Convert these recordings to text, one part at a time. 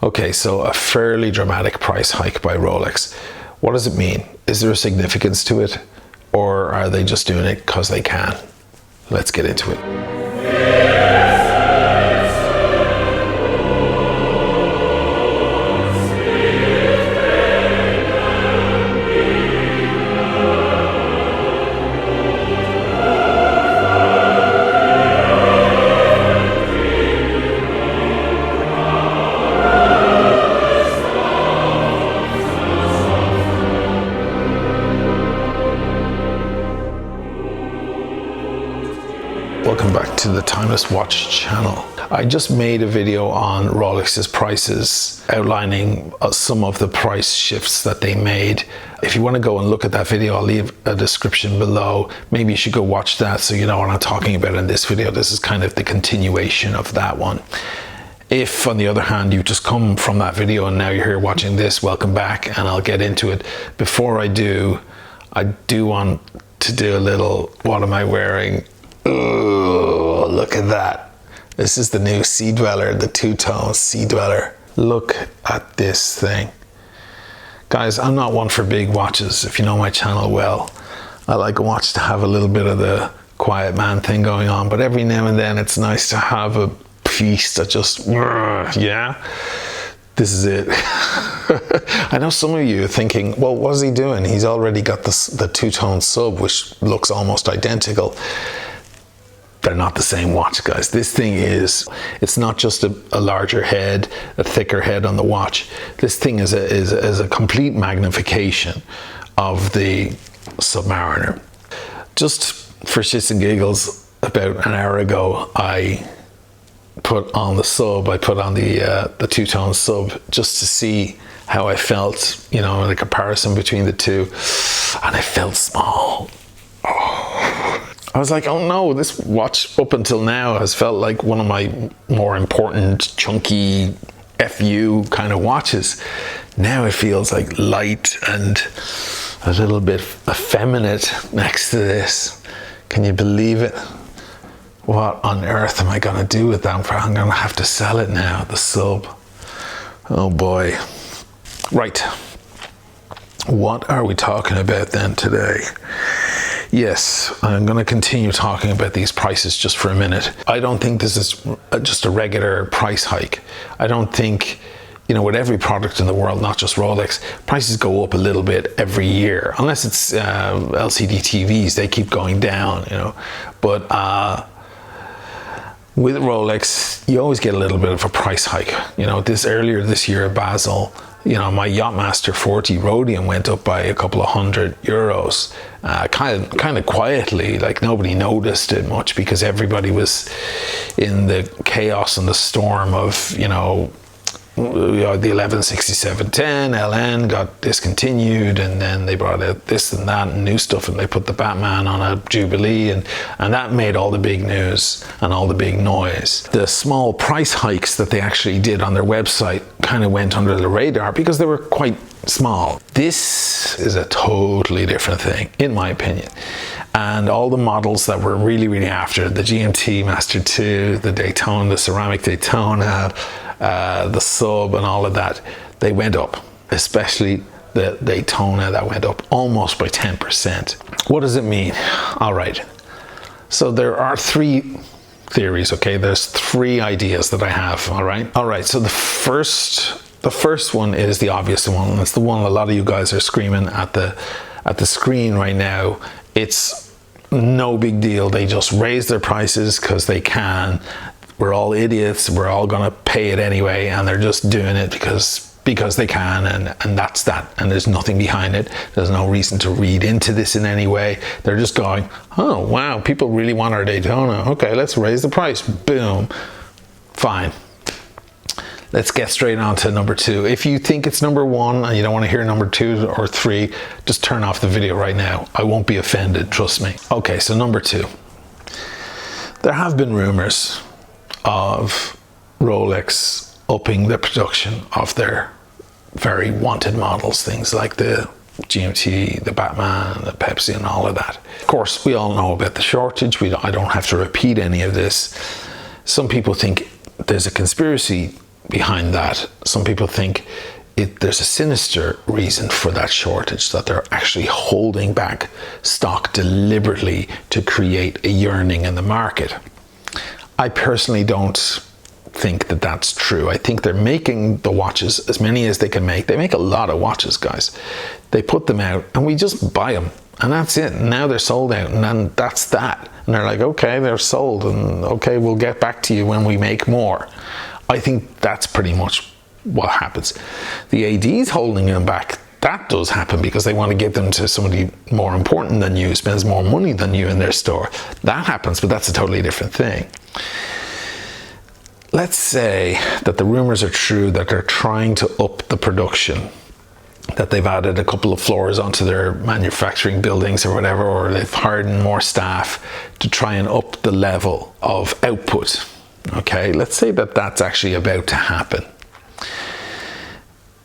Okay, so a fairly dramatic price hike by Rolex. What does it mean? Is there a significance to it? Or are they just doing it because they can? Let's get into it. Welcome back to the Timeless Watch channel. I just made a video on Rolex's prices, outlining some of the price shifts that they made. If you want to go and look at that video, I'll leave a description below. Maybe you should go watch that so you know what I'm talking about in this video. This is kind of the continuation of that one. If, on the other hand, you just come from that video and now you're here watching this, welcome back, and I'll get into it. Before I do want to do a little, what am I wearing? Oh, look at that. This is the new Sea Dweller, the two-tone Sea Dweller. Look at this thing. Guys, I'm not one for big watches, if you know my channel well. I like a watch to have a little bit of the quiet man thing going on, but every now and then it's nice to have a piece that just, yeah, this is it. I know some of you are thinking, well, what is he doing? He's already got the two-tone sub, which looks almost identical. They're not the same watch, guys. This thing it's not just a larger head, a thicker head on the watch. This thing is a complete magnification of the Submariner. Just for shits and giggles, about an hour ago, I put on the sub, I put on the two-tone sub just to see how I felt, you know, in a comparison between the two, and I felt small. I was like, oh no, this watch up until now has felt like one of my more important, chunky, FU kind of watches. Now it feels like light and a little bit effeminate next to this. Can you believe it? What on earth am I gonna do with that? I'm gonna have to sell it now, the sub. Oh boy. Right. What are we talking about then today? Yes, I'm going to continue talking about these prices just for a minute. I don't think this is just a regular price hike. I don't think, you know, with every product in the world, not just Rolex, prices go up a little bit every year. Unless it's LCD TVs, they keep going down, you know. But with Rolex, you always get a little bit of a price hike. You know, earlier this year at Basel, you know, my Yachtmaster 40 Rhodium went up by a couple of €100, kind of quietly, like nobody noticed it much because everybody was in the chaos and the storm of, you know, the 116710 LN got discontinued, and then they brought out this and that and new stuff, and they put the Batman on a Jubilee, and that made all the big news and all the big noise. The small price hikes that they actually did on their website kind of went under the radar because they were quite small. This is a totally different thing, in my opinion. And all the models that were really, really after, the GMT Master 2, the Daytona, the ceramic Daytona, the sub and all of that, they went up, especially the Daytona, that went up almost by 10%. What does it mean? All right, so there are three theories, okay? There's three ideas that I have, all right? So the first one is the obvious one, and it's the one a lot of you guys are screaming at the screen right now. It's no big deal. They just raise their prices because they can. We're all idiots, we're all gonna pay it anyway, and they're just doing it because they can, and that's that, and there's nothing behind it. There's no reason to read into this in any way. They're just going, oh wow, people really want our Daytona, okay, let's raise the price, boom, fine. Let's get straight on to number two. If you think it's number one and you don't want to hear number two or three, just turn off the video right now. I won't be offended, trust me. Okay, so number two. There have been rumors of Rolex upping the production of their very wanted models, things like the GMT, the Batman, the Pepsi, and all of that. Of course, we all know about the shortage. I don't have to repeat any of this. Some people think there's a conspiracy behind that. Some people think there's a sinister reason for that shortage, that they're actually holding back stock deliberately to create a yearning in the market. I personally don't think that that's true. I think they're making the watches, as many as they can make. They make a lot of watches, guys. They put them out and we just buy them, and that's it. Now they're sold out, and then that's that. And they're like, okay, they're sold, and okay, we'll get back to you when we make more. I think that's pretty much what happens. The AD's holding them back. That does happen because they want to give them to somebody more important than you, spends more money than you in their store. That happens, but that's a totally different thing. Let's say that the rumors are true, that they're trying to up the production, that they've added a couple of floors onto their manufacturing buildings or whatever, or they've hired more staff to try and up the level of output. Okay, let's say that that's actually about to happen.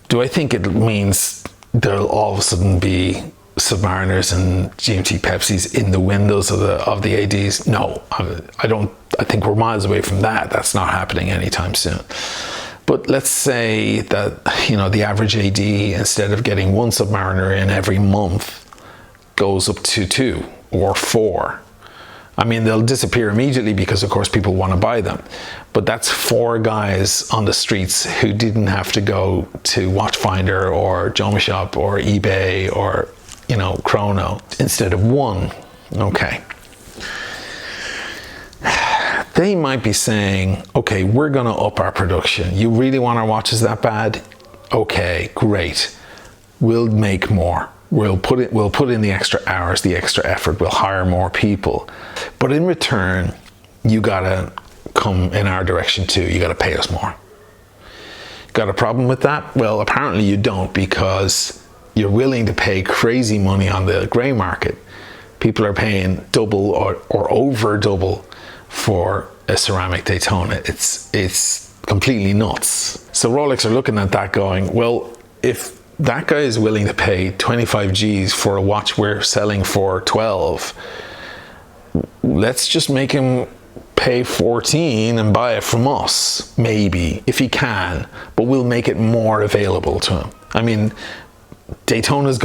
Do I think it means there'll all of a sudden be Submariners and GMT Pepsis in the windows of the ADs? No, I don't. I think we're miles away from that. That's not happening anytime soon. But let's say that, you know, the average AD, instead of getting one Submariner in every month, goes up to 2 or 4. I mean, they'll disappear immediately because, of course, people want to buy them. But that's 4 guys on the streets who didn't have to go to Watchfinder or Joma Shop or eBay or, you know, Chrono, instead of 1. Okay. They might be saying, okay, we're going to up our production. You really want our watches that bad? Okay, great. We'll make more. We'll put in the extra hours, the extra effort. We'll hire more people. But in return, you got to come in our direction too. You got to pay us more. Got a problem with that? Well, apparently you don't, because you're willing to pay crazy money on the grey market. People are paying double or over double for a ceramic Daytona. It's completely nuts. So Rolex are looking at that going, well, if that guy is willing to pay 25 G's for a watch we're selling for 12, let's just make him pay 14 and buy it from us, maybe, if he can, but we'll make it more available to him. I mean, Daytonas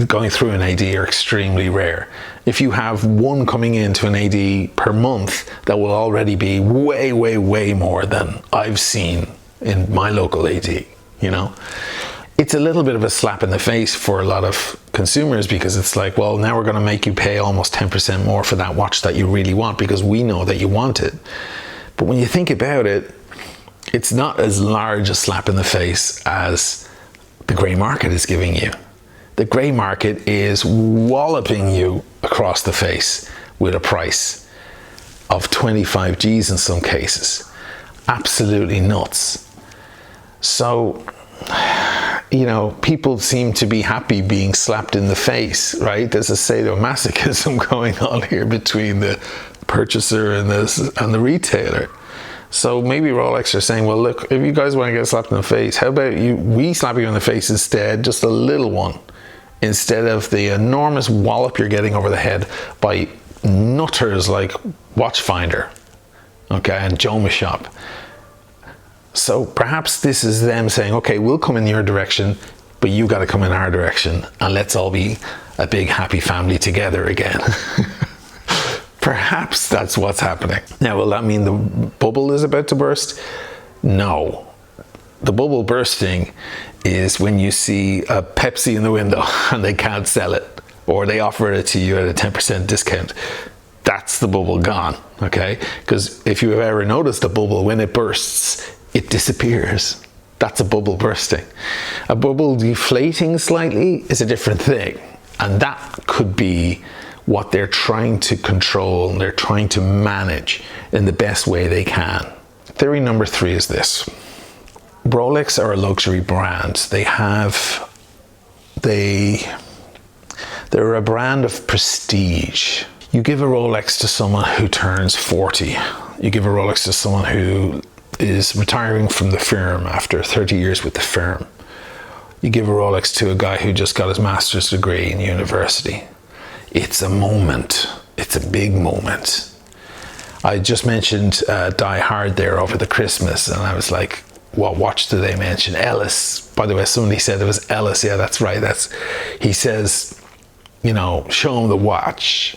going through an AD are extremely rare. If you have one coming into an AD per month, that will already be way, way, way more than I've seen in my local AD, you know? It's a little bit of a slap in the face for a lot of consumers, because it's like, well, now we're going to make you pay almost 10% more for that watch that you really want, because we know that you want it. But when you think about it, it's not as large a slap in the face as the grey market is giving you. The grey market is walloping you across the face with a price of 25 G's in some cases. Absolutely nuts. So, you know, people seem to be happy being slapped in the face, right? There's a sadomasochism going on here between the purchaser and the retailer. So maybe Rolex are saying, well, look, if you guys want to get slapped in the face, how about we slap you in the face instead, just a little one, instead of the enormous wallop you're getting over the head by nutters like Watchfinder, okay, and Joma Shop. So perhaps this is them saying, okay, we'll come in your direction, but you got to come in our direction, and let's all be a big happy family together again. Perhaps that's what's happening. Now, will that mean the bubble is about to burst? No. The bubble bursting is when you see a Pepsi in the window and they can't sell it, or they offer it to you at a 10% discount. That's the bubble gone, okay? Because if you have ever noticed a bubble, when it bursts, it disappears. That's a bubble bursting. A bubble deflating slightly is a different thing. And that could be what they're trying to control and they're trying to manage in the best way they can. Theory number 3 is this. Rolex are a luxury brand. They're a brand of prestige. You give a Rolex to someone who turns 40. You give a Rolex to someone who is retiring from the firm after 30 years with the firm. You give a Rolex to a guy who just got his master's degree in university. It's a moment. It's a big moment. I just mentioned Die Hard there over the Christmas, and I was like, what watch do they mention? Ellis. By the way, somebody said it was Ellis. Yeah, that's right. He says, you know, show him the watch.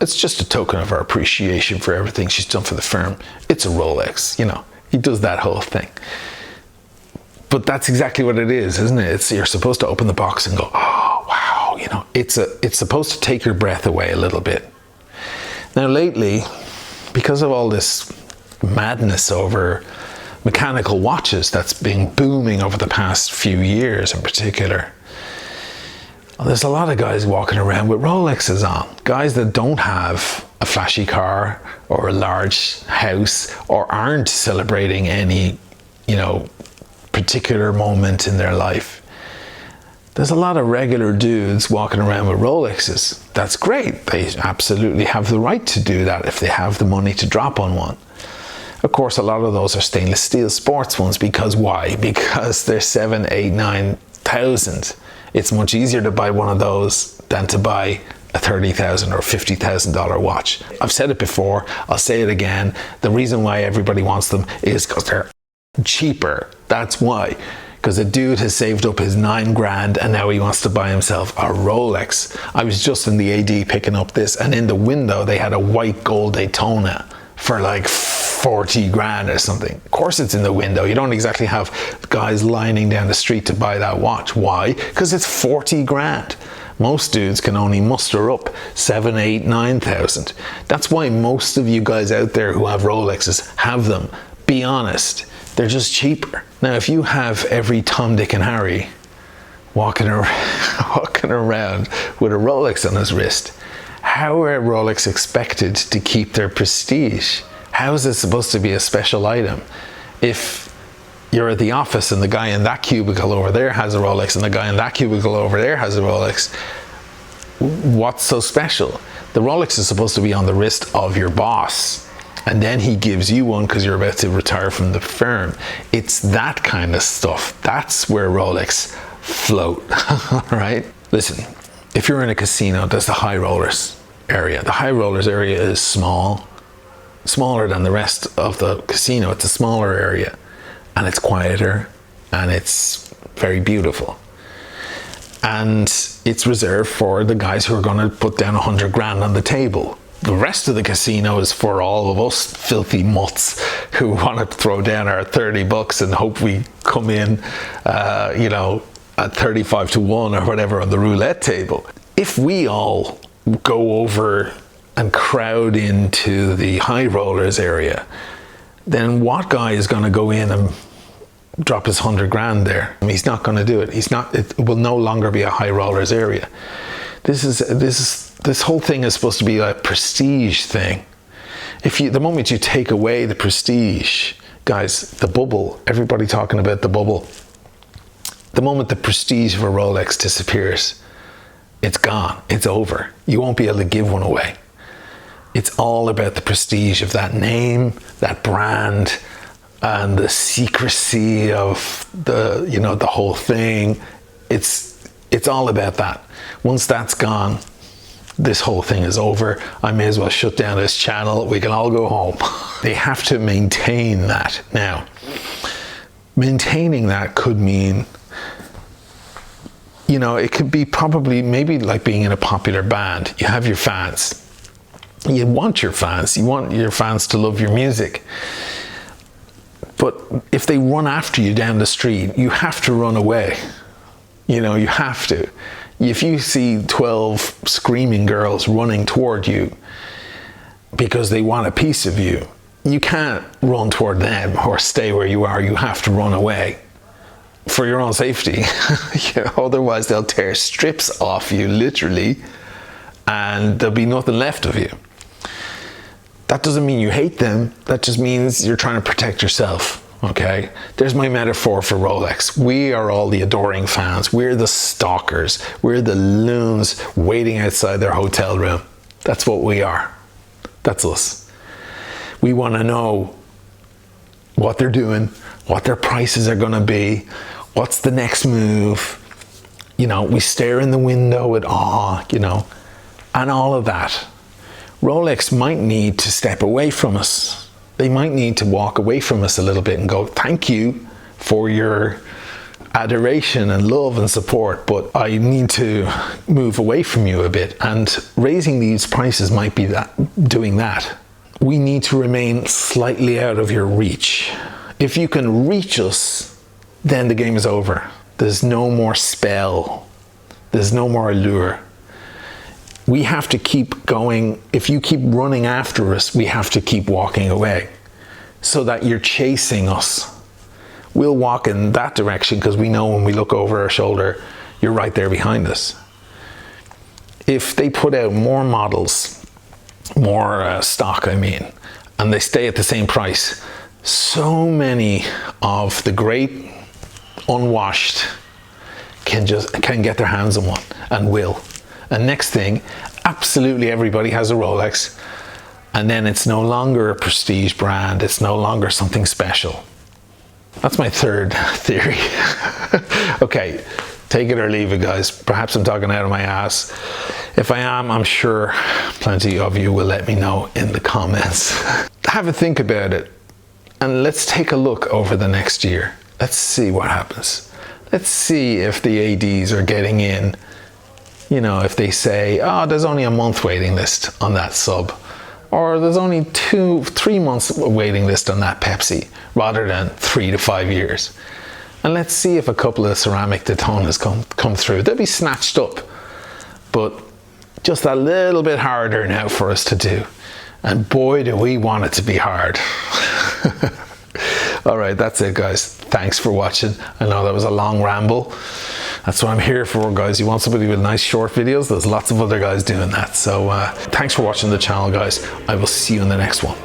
It's just a token of our appreciation for everything she's done for the firm. It's a Rolex, you know. He does that whole thing. But that's exactly what it is, isn't it? You're supposed to open the box and go, oh, wow, you know. It's supposed to take your breath away a little bit. Now, lately, because of all this madness over mechanical watches that's been booming over the past few years in particular, there's a lot of guys walking around with Rolexes on. Guys that don't have a flashy car or a large house or aren't celebrating any, you know, particular moment in their life. There's a lot of regular dudes walking around with Rolexes. That's great. They absolutely have the right to do that if they have the money to drop on one. Of course, a lot of those are stainless steel sports ones. Because why? Because they're 7,000, 8,000, 9,000. It's much easier to buy one of those than to buy a $30,000 or $50,000 watch. I've said it before, I'll say it again. The reason why everybody wants them is because they're cheaper. That's why. Because a dude has saved up his $9,000 and now he wants to buy himself a Rolex. I was just in the AD picking up this, and in the window they had a white gold Daytona for like 40 grand or something. Of course it's in the window. You don't exactly have guys lining down the street to buy that watch. Why? Because it's 40 grand. Most dudes can only muster up 7, 8, 9,000. That's why most of you guys out there who have Rolexes have them. Be honest. They're just cheaper. Now, if you have every Tom, Dick and Harry walking around with a Rolex on his wrist, how are Rolex expected to keep their prestige? How is it supposed to be a special item if you're at the office and the guy in that cubicle over there has a Rolex and the guy in that cubicle over there has a Rolex? What's so special? The Rolex is supposed to be on the wrist of your boss, and then he gives you one because you're about to retire from the firm. It's that kind of stuff. That's where Rolex float, right? Listen, if you're in a casino, there's the high rollers area. The high rollers area is smaller than the rest of the casino. It's a smaller area, and it's quieter, and it's very beautiful. And it's reserved for the guys who are going to put down 100 grand on the table. The rest of the casino is for all of us filthy mutts who want to throw down our 30 bucks and hope we come in, you know, at 35 to 1 or whatever on the roulette table. If we all go over and crowd into the high rollers area, then what guy is going to go in and drop his 100 grand there? I mean, he's not going to do it. It will no longer be a high rollers area. This whole thing is supposed to be a prestige thing. The moment you take away the prestige, guys, the bubble, everybody talking about the bubble. The moment the prestige of a Rolex disappears, it's gone, it's over. You won't be able to give one away. It's all about the prestige of that name, that brand, and the secrecy of the whole thing. It's all about that. Once that's gone, this whole thing is over. I may as well shut down this channel. We can all go home. They have to maintain that. Now, maintaining that could mean, you know, it could be probably maybe like being in a popular band. You have your fans. You want your fans. You want your fans to love your music. But if they run after you down the street, you have to run away. You know, you have to. If you see 12 screaming girls running toward you because they want a piece of you, you can't run toward them or stay where you are. You have to run away for your own safety. You know, otherwise they'll tear strips off you, literally, and there'll be nothing left of you. That doesn't mean you hate them. That just means you're trying to protect yourself. Okay, there's my metaphor for Rolex. We are all the adoring fans. We're the stalkers. We're the loons waiting outside their hotel room. That's what we are. That's us. We want to know what they're doing, what their prices are going to be, what's the next move. You know, we stare in the window with awe, you know, and all of that. Rolex might need to step away from us they might need to walk away from us a little bit and go, thank you for your adoration and love and support, but I need to move away from you a bit. And raising these prices might be doing that. We need to remain slightly out of your reach. If you can reach us, then the game is over. There's no more spell. There's no more allure. We have to keep going. If you keep running after us, we have to keep walking away so that you're chasing us. We'll walk in that direction because we know when we look over our shoulder, you're right there behind us. If they put out more models, more stock, I mean, and they stay at the same price, so many of the great unwashed can get their hands on one and will. And next thing, absolutely everybody has a Rolex, and then it's no longer a prestige brand, it's no longer something special. That's my third theory. Okay, take it or leave it, guys. Perhaps I'm talking out of my ass. If I am, I'm sure plenty of you will let me know in the comments. Have a think about it, and let's take a look over the next year. Let's see what happens. Let's see if the ADs are getting in. You know, if they say, oh, there's only a month waiting list on that sub, or there's only 2-3 months waiting list on that Pepsi, rather than 3 to 5 years. And let's see if a couple of ceramic Daytonas come through. They'll be snatched up, but just a little bit harder now for us to do. And boy, do we want it to be hard. All right, that's it, guys. Thanks for watching. I know that was a long ramble. That's what I'm here for, guys. You want somebody with nice short videos? There's lots of other guys doing that. So thanks for watching the channel, guys. I will see you in the next one.